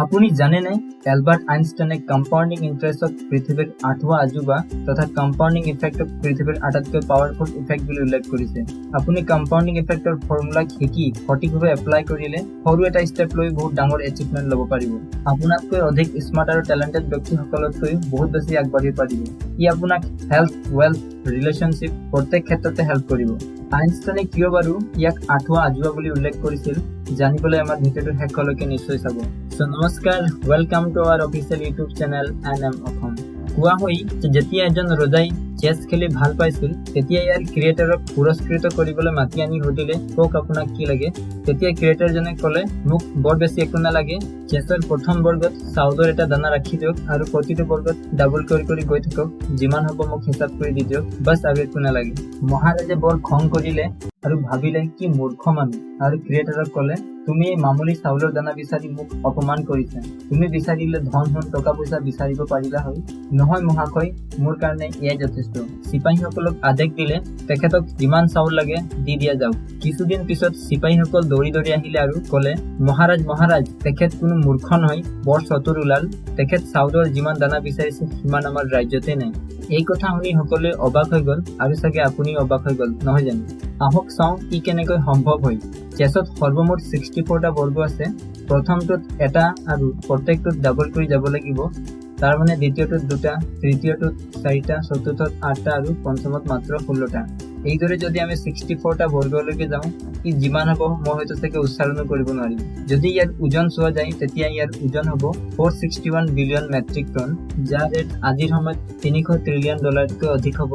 আপুনি জানেনে Albert আইনষ্টাইনে compounding ইণ্টাৰেষ্টক পৃথিৱীৰ 8ৱা আজুবা তথা কম্পাউণ্ডিং ইফেক্টক পৃথিৱীৰ আটাইতকৈ পাৱাৰফুল ইফেক্ট বুলি উল্লেখ কৰিছে। আপুনি কম্পাউণ্ডিং ইফেক্টৰ ফৰ্মুলা শিকি সঠিকভাৱে এপ্লাই কৰিলে সৰু এটা ষ্টেপ লৈ বহুত ডাঙৰ এচিভমেণ্ট ল'ব পাৰিব। আপোনাতকৈ অধিক স্মাৰ্ট আৰু টেলেণ্টেড ব্যক্তিসকলতকৈ বহুত বেছি আগবাঢ়িব পাৰিব। ই আপোনাক হেল্থ, ৱেলথ, ৰিলেশ্যনশ্বিপ প্ৰত্যেক ক্ষেত্ৰতে হেল্প কৰিব। আইনষ্টাইনে কিয় বাৰু ইয়াক 8ৱা আজুবা বুলি উল্লেখ কৰিছিল জানিবলৈ আমাৰ ভিডিঅ'টো শেষলৈকে নিশ্চয় চাব। নমস্কাৰ, welcome to our official YouTube channel NM Assam. কোৱা হয় যে যেতিয়া এজন ৰজাই চেছ খেলি ভাল পাইছিল তেতিয়া ইয়াৰ ক্ৰিয়েটৰক পুৰস্কৃত কৰিবলৈ মাতি আনি সুধিলে কওক আপোনাক কি লাগে। তেতিয়া ক্ৰিয়েটৰজনে ক'লে মোক বৰ বেছি একো নালাগে, চেছৰ প্ৰথম বৰ্গত চাউলৰ এটা দানা ৰাখি দিয়ক আৰু প্ৰতিটো বৰ্গত ডাবল কৰি কৰি গৈ থাকক, যিমান হ'ব মোক হিচাপ কৰি দি দিয়ক, বাছ আৰু একো নালাগে। মহাৰাজে বৰ খং কৰিলে আৰু ভাবিলে কি মূৰ্খ মানুহ, আৰু ক্ৰিয়েটৰক ক'লে তুমি এই মামুলি চাউলৰ দানা বিচাৰি মোক অপমান কৰিছা। তুমি বিচাৰিলে ধন টকা পইচা বিচাৰিব পাৰিলা হয়। নহয় মহাশয়, মোৰ কাৰণে এয়াই যথেষ্ট। চিপাহীসকলক আদেশ দিলে তেখেতক যিমান চাউল লাগে দি দিয়া যাওক। কিছুদিন পিছত চিপাহীসকল দৌৰি দৌৰি আহিলে আৰু ক'লে মহাৰাজ, তেখেত কোনো মূৰ্খ নহয়, বৰ চতুৰ ওলাল। তেখেত চাউলৰ যিমান দানা বিচাৰিছে সিমান আমাৰ ৰাজ্যতে নাই। এই কথা শুনি সকলোৱে অবাক হৈ গ'ল আৰু চাগে আপুনি অবাক হৈ গ'ল, নহয় জানো? আহক চাওঁ ই কেনেকৈ সম্ভৱ হয়। চেছত সৰ্বমুঠ 64টা বৰ্গ আছে। প্ৰথমটোত এটা আৰু প্ৰত্যেকটোত ডাবল কৰি যাব লাগিব। তাৰ মানে দ্বিতীয়টোত 2টা, তৃতীয়টোত 4টা, চতুৰ্থত 8টা আৰু পঞ্চমত মাত্ৰ 16টা। এইদৰে যদি আমি 64টা বৰ্গলৈকে যাওঁ ই যিমান হ'ব মই হয়তো চাগে উচ্চাৰণো কৰিব নোৱাৰিম। যদি ইয়াৰ ওজন চোৱা যায় তেতিয়া ইয়াৰ ওজন হ'ব 461 বিলিয়ন মেট্ৰিক টন, যাৰ ৰেট আজিৰ সময়ত 300 ট্ৰিলিয়ন ডলাৰতকৈ অধিক হ'ব।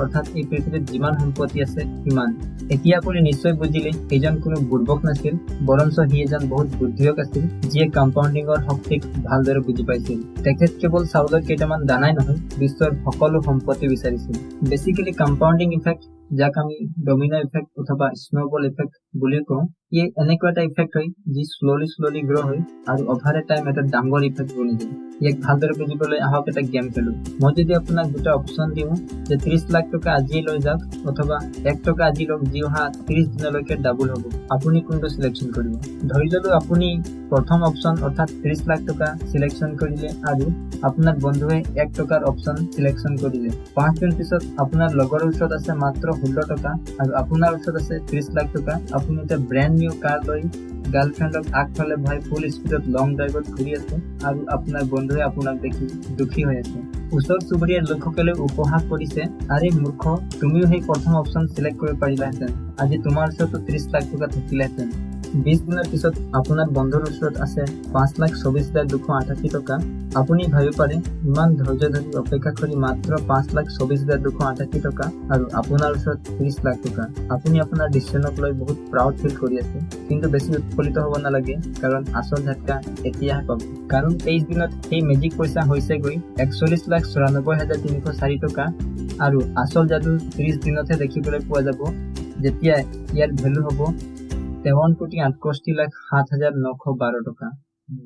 অৰ্থাৎ এই পৃথিৱীত যিমান সম্পত্তি আছে সিমান। এতিয়া আপুনি নিশ্চয় বুজিলে এইজন কোনো বুৰ্বক নাছিল, বৰঞ্চ সি এজন বহুত বুদ্ধিয়ক আছিল, যিয়ে কম্পাউণ্ডিঙৰ শক্তিক ভালদৰে বুজি পাইছিল। তেখেত কেৱল চাউলৰ কেইটামান দানাই নহয়, বিশ্বৰ সকলো সম্পত্তি বিচাৰিছিল। বেচিকেলি কম্পাউণ্ডিং ইফেক্ট, যাক আমি ডমিনো ইফেক্ট অথবা স্ন'বল ইফেক্ট বুলি কওঁ, ই এনেকুৱা এটা ইফেক্ট হয় যি শ্ল'লি গ্ৰ' হয় আৰু অভাৰ এ টাইম এটা ডাঙৰ ইফেক্ট বনি যায়। ইয়াক ভালদৰে বুজিবলৈ আহক এটা গেম খেলো। মই যদি আপোনাক 2টা অপশ্যন দিওঁ যে 30 লাখ টকা আজিয়ে লৈ যাওক অথবা 1 টকা আজি লওক যি অহা 30 দিনলৈকে ডাবল হ'ব, আপুনি কোনটো চিলেকশ্যন কৰিব? ধৰি ললো আপুনি প্ৰথম অপশ্যন অৰ্থাৎ 30 লাখ টকা চিলেকশ্যন কৰিলে আৰু আপোনাৰ বন্ধুৱে 1 টকাৰ অপশ্যন চিলেকশ্যন কৰিলে। 5 দিন পিছত আপোনাৰ লগৰ ওচৰত আছে মাত্ৰ 16 টকা আৰু আপোনাৰ ওচৰত আছে 30 লাখ টকা। আপুনি এটা ব্ৰেণ্ড নিউ কাৰ লৈ গাৰ্লফ্ৰেণ্ডক আগফালে বহাই ফুল স্পীডত লং ড্ৰাইভত ঘূৰি আছে আৰু আপোনাৰ বন্ধুৱে আপোনাক দেখি দুখী হৈ আছে। ওচৰ চুবুৰীয়াৰ লোকসকলে উপহাস কৰিছে, আৰে মূৰ্খ, তুমিও সেই প্ৰথম অপশ্যন চিলেক্ট কৰিব পাৰিলাহেঁতেন, আজি তোমাৰ ওচৰতো 30 লাখ টকা থাকিলেহেঁতেন। 20 দিনৰ পিছত আপোনাৰ বন্ধুৰ ওচৰত আছে 5,24,288 টকা। আপুনি ভাবিব পাৰে ইমান ধৈৰ্য ধৰি অপেক্ষা কৰি মাত্ৰ 5,24,288 টকা আৰু আপোনাৰ ওচৰত 30 লাখ টকা। আপুনি আপোনাৰ ডিচিশ্যনক লৈ বহুত প্ৰাউড ফিল কৰি আছে, কিন্তু বেছি উৎফুল্লিত হ'ব নালাগে, কাৰণ আচল ঝাটকা এতিয়াহে পাব। কাৰণ 23 দিনত সেই মেজিক পইচা হৈছেগৈ 41,94,304 টকা আৰু আচল যাদু 30 দিনতহে দেখিবলৈ পোৱা যাব, যেতিয়া ইয়াৰ ভেলু হ'ব 53,68,07,912 টকা।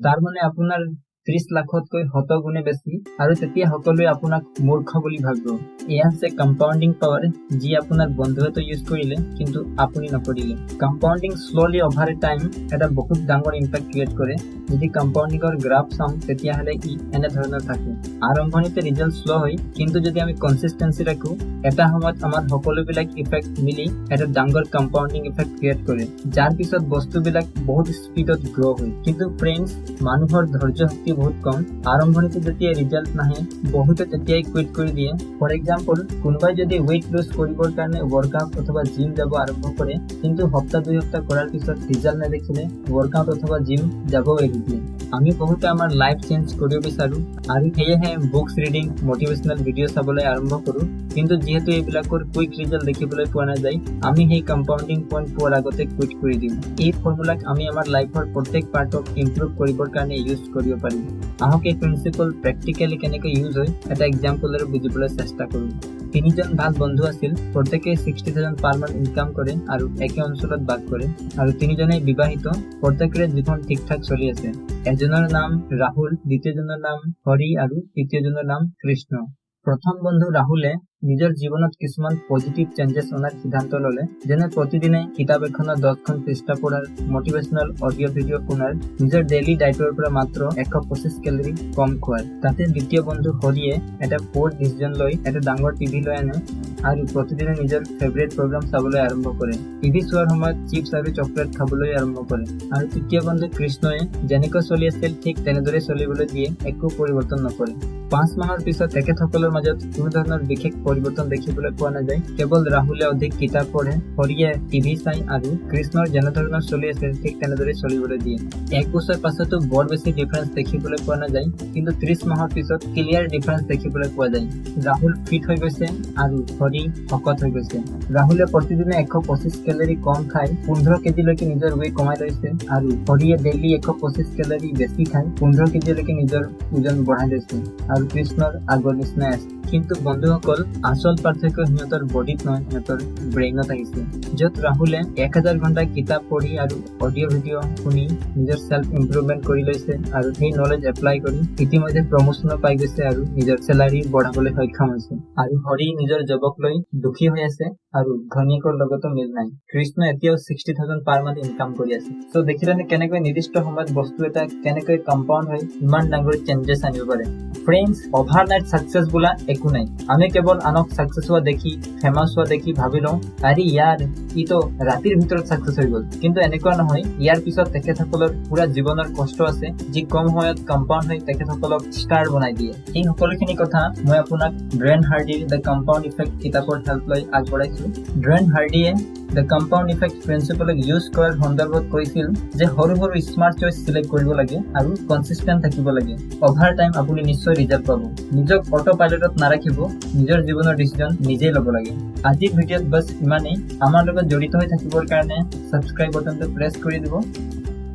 তাৰ মানে আপোনাৰ 30 লাখতকৈ 100 গুণে বেছি, আৰু তেতিয়া সকলোৱে আপোনাক মূৰ্খ বুলি ভাবিব। এয়া হৈছে কম্পাউণ্ডিং পাৱাৰ, যি আপোনাৰ বন্ধুৱেতো ইউজ কৰিলে কিন্তু আপুনি নকৰিলে। কম্পাউণ্ডিং শ্ল'লি অভাৰ এ টাইম এটা বহুত ডাঙৰ ইম্পেক্ট ক্ৰিয়েট কৰে। যদি কম্পাউণ্ডিঙৰ গ্ৰাফ চাওঁ তেতিয়াহ'লে ই এনেধৰণৰ থাকে। আৰম্ভণিতে ৰিজাল্ট শ্ল' হয়, কিন্তু যদি আমি কনচিষ্টেঞ্চি ৰাখো এটা সময়ত আমাৰ সকলোবিলাক ইফেক্ট মিলি এটা ডাঙৰ কম্পাউণ্ডিং ইফেক্ট ক্ৰিয়েট কৰে, যাৰ পিছত বস্তুবিলাক বহুত স্পীডত গ্ৰ' হয়। কিন্তু ফ্ৰেণ্ডছ, মানুহৰ ধৈৰ্য শক্তি বহুত কম। আৰম্ভণিতে যেতিয়া ৰিজাল্ট নাহে বহুতে তেতিয়াই কুইট কৰি দিয়ে। ফৰ এক্সাম্পল, কোনোবাই যদি ৱেইট লুজ কৰিবৰ কাৰণে ৱৰ্কআউট অথবা জিম যাব আৰম্ভ কৰে, কিন্তু সপ্তাহ 2 সপ্তাহ কৰাৰ পিছত ৰিজাল্ট নেদেখিলে ৱৰ্কআউট অথবা জিম যাবও এৰি দিয়ে। আমি বহুতে আমাৰ লাইফ চেঞ্জ কৰিব বিচাৰো আৰু সেয়েহে বুকছ ৰিডিং, মটিভেশ্যনেল ভিডিঅ' চাবলৈ আৰম্ভ কৰোঁ, কিন্তু যিহেতু এইবিলাকৰ কুইক ৰিজাল্ট দেখিবলৈ পোৱা নাযায়, আমি সেই কম্পাউণ্ডিং পইণ্ট পোৱাৰ আগতে কুইট কৰি দিওঁ। এই ফৰ্মুলাক আমি আমাৰ লাইফৰ প্ৰত্যেক পাৰ্টক ইম্প্ৰুভ কৰিবৰ কাৰণে ইউজ কৰিব পাৰিম। আহক এই প্ৰিন্সিপল প্ৰেক্টিকেলি কেনেকৈ ইউজ হয় এটা এক্সাম্পলেৰে বুজিবলৈ চেষ্টা কৰোঁ। 3জন ভাল বন্ধু আছিল, প্ৰত্যেকে 60,000 পাৰ মান্থ ইনকাম কৰে আৰু একে অঞ্চলত বাস কৰে, আৰু 3জনেই বিবাহিত, প্ৰত্যেকৰে জীৱন ঠিক ঠাক চলি আছে। এজনৰ নাম ৰাহুল, দ্বিতীয়জনৰ নাম হৰি আৰু তৃতীয়জনৰ নাম কৃষ্ণ। প্ৰথম বন্ধু ৰাহুলে নিজৰ জীৱনত কিছুমান পজিটিভ চেঞ্জেছ অনাৰ সিদ্ধান্ত ল'লে, যেনে প্ৰতিদিনে কিতাপ এখনৰ 10খন পৃষ্ঠা পঢ়াৰ, মটিভেশ্যনেল অডিঅ' ভিডিঅ' শুনাৰ, নিজৰ ডেইলি ডায়েটৰ পৰা মাত্ৰ 125 কেলৰি কম খোৱাৰ। তাতে দ্বিতীয় বন্ধু হৰিয়ে এটা ব'ৰ্ড ডিচিজন লৈ এটা ডাঙৰ টিভি লৈ আনে আৰু প্ৰতিদিনে নিজৰ ফেভৰেট প্ৰগ্ৰাম চাবলৈ আৰম্ভ কৰে। টিভি চোৱাৰ সময়ত চিপছ আৰু চকলেট খাবলৈ আৰম্ভ কৰে। আৰু তৃতীয় বন্ধু কৃষ্ণয়ে যেনেকৈ চলি আছিল ঠিক তেনেদৰে চলিবলৈ দিয়ে, একো পৰিৱৰ্তন নকৰে। 5 মাহৰ পিছত তেখেতসকলৰ মাজত কোনো ধৰণৰ বিশেষ পৰিৱৰ্তন দেখিবলৈ পোৱা নাযায়। কেৱল ৰাহুলে অধিক কিতাপ পঢ়ে, হৰিয়ে টিভি চাই আৰু কৃষ্ণৰ যেনেধৰণৰ চলি আছিল ঠিক তেনেদৰে চলিবলৈ দিয়ে। 1 বছৰ পাছতো বৰ বেছি ডিফাৰেন্স দেখিবলৈ পোৱা নাযায়, কিন্তু 30 মাহৰ পিছত ক্লিয়াৰ ডিফাৰেন্স দেখিবলৈ পোৱা যায়। ৰাহুল ফিট হৈ গৈছে আৰু হৰি শকত হৈ গৈছে। ৰাহুলে প্ৰতিদিনে 125 কেলৰি কম খাই 15 কেজিলৈকে নিজৰ ৱেইট কমাই লৈছে আৰু হৰিয়ে ডেইলি 125 কেলৰি বেছি খাই 15 কেজিলৈকে নিজৰ ওজন বঢ়াই লৈছে আৰু কৃষ্ণৰ আগৰ নিচিনাই আছে। কিন্তু বন্ধুসকল, আচল পাৰ্থক্য সিহঁতৰ বডিত নহয়, সিহঁতৰ ব্ৰেইনত আহিছে, য'ত ৰাহুলে 1000 ঘণ্টা কিতাপ পঢ়ি আৰু অডিঅ' ভিডিঅ' শুনি নিজৰ চেল্ফ ইম্প্ৰুভমেণ্ট কৰি লৈছে আৰু সেই নলেজ এপ্লাই কৰি ইতিমধ্যে প্ৰমোচনো পাই গৈছে আৰু নিজৰ চেলাৰী বঢ়াবলৈ সক্ষম হৈছে। আৰু হৰি নিজৰ জবক লৈ দুখী হৈ আছে আৰু ঘনীয়েকৰ লগতো মিল নাই। কৃষ্ণ এতিয়াও 60,000 পাৰ মান্থ ইনকাম কৰি আছে। চ' দেখিলানে কেনেকৈ নিৰ্দিষ্ট সময়ত বস্তু এটা কেনেকৈ কম্পাউণ্ড হৈ ইমান ডাঙৰ চেঞ্জেছ আনিব পাৰে। ফ্ৰেণ্ডছ, অভাৰনাইট ছাকচেছ বোলা একো নাই। আমি কেৱল আনক ছাকচেছ হোৱা দেখি, ফেমাছ হোৱা দেখি ভাবি লওঁ, আৰে ইয়াৰ ইটো ৰাতিৰ ভিতৰত ছাকচেছ হৈ গ'ল। কিন্তু এনেকুৱা নহয়, ইয়াৰ পিছত তেখেতসকলৰ পুৰা জীৱনৰ কষ্ট আছে, যি কম সময়ত কম্পাউণ্ড হৈ তেখেতসকলক ষ্টাৰ বনাই দিয়ে। এই সকলোখিনি কথা মই আপোনাক ড্ৰেন হাৰ্ডিৰ দ্য কম্পাউণ্ড ইফেক্ট কিতাপৰ হেল্প লৈ আগবঢ়াইছো। ড্ৰেন হাৰ্ডিয়ে দ্য কম্পাউণ্ড ইফেক্ট প্ৰিন্সিপলক ইউজ কৰাৰ সন্দৰ্ভত কৈছিল যে সৰু সৰু স্মাৰ্ট চইচ চিলেক্ট কৰিব লাগে আৰু কনচিষ্টেণ্ট থাকিব লাগে। অভাৰ টাইম আপুনি নিশ্চয় ৰিজাল্ট পাব। নিজক অটো পাইলটত নাৰাখিব, নিজৰ জীৱনৰ ডিচিজন নিজেই ল'ব লাগে। আজিৰ ভিডিঅ'ত বাছ ইমানেই। আমাৰ লগত জড়িত হৈ থাকিবৰ কাৰণে ছাবস্ক্ৰাইব বাটনটো প্ৰেছ কৰি দিব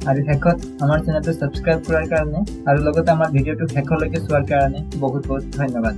আৰু শেষত আমাৰ চেনেলটো ছাবস্ক্ৰাইব কৰাৰ কাৰণে আৰু লগতে আমাৰ ভিডিঅ'টো শেষলৈকে চোৱাৰ কাৰণে বহুত বহুত ধন্যবাদ।